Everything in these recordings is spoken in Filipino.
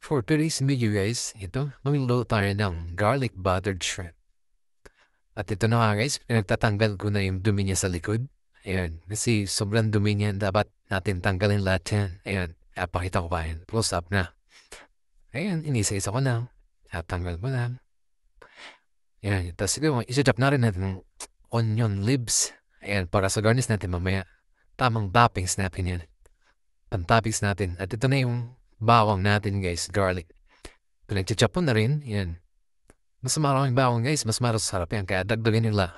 For today's video guys, ito, mamilo tayo ng garlic buttered shrimp. At ito na nga guys, pinagtatanggal ko na yung dumi niya sa likod. Ayan, kasi sobrang dumi niya, dapat natin tanggalin lahat yan. Ayan, pakita ko pa yan, close up na. Ayan, inisa-isa ko na. Tanggal ko na. Ayan, tapos siguro, isa-chop na rin natin ng onion leaves. Ayan, para sa garnish natin mamaya. Tamang toppings natin yan. Pang-toppings natin. At ito na yung bawang natin guys, garlic. Pinag-chop na rin, yan. Mas maraming bawang guys, mas sarap yan, kaya dagdagan nila.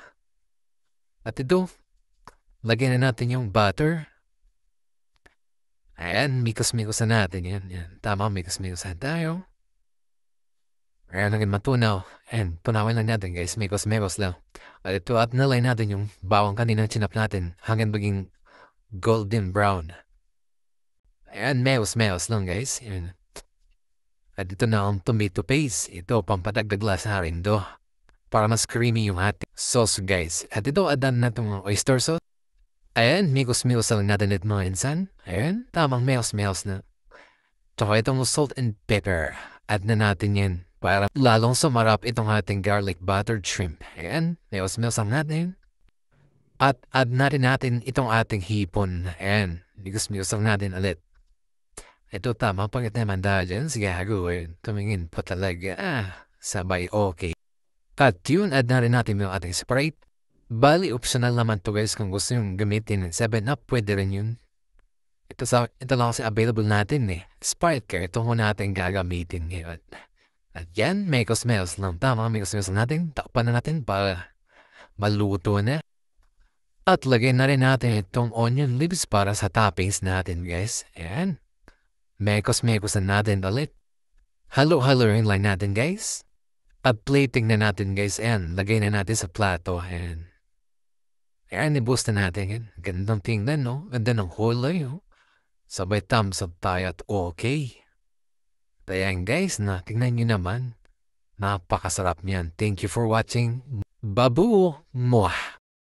At ito, lagyan na natin yung butter. Ayan, mikos-mikos na natin yan. Yan. Tama, mikos-mikosan tayo. Ayan, hanggang matunaw. Ayan, tunawin lang natin guys, mikos-mikos lang. At ito, at nalay natin yung bawang kanina chinap natin hanggang maging golden brown. Ayan, meos-meos lang guys. Ayan. At ito na ang tomato paste. Ito, pampadagdag lasa rin do. Para mas creamy yung ating sauce guys. At ito, adan na itong oyster sauce. Ayan, mikos-mikos lang natin ito mga insan. Ayan, tamang meos-meos na. Tsaka itong salt and pepper. Add na natin yan para lalong sumarap itong ating garlic buttered shrimp. Ayan, meos-meos lang natin. At add na rin natin itong ating hipon. Ayan, mikos-mikos lang natin ulit. Ito tama pagkat naman dahil dyan, sige hagawin. Tumingin po talaga. Sabay okay. At yun, add na rin natin yung ating Sprite. Bali, optional naman to guys kung gusto yung gamitin ng 7-Up, pwede rin yun. Ito lang kasi available natin eh. Sprite care, ito mo natin gagamitin ngayon. At yan, mekos-mekos lang. Tama, mekos-mekos lang natin. Takpan na natin para maluto na. At lagyan na rin natin itong onion leaves para sa toppings natin guys. Ayan. Mekos-mekos na natin ulit. Halo-halo rin lang natin guys. At plating na natin guys. Ayan, lagay na natin sa plato. Ayan. Ayan, i-boost na natin yan. Gandang tingnan no. Ganda ng kulay oh. Sabay thumbs up tayo at okay. Ayan guys, tingnan nyo naman. Napakasarap niyan. Thank you for watching. Babu! Mwah!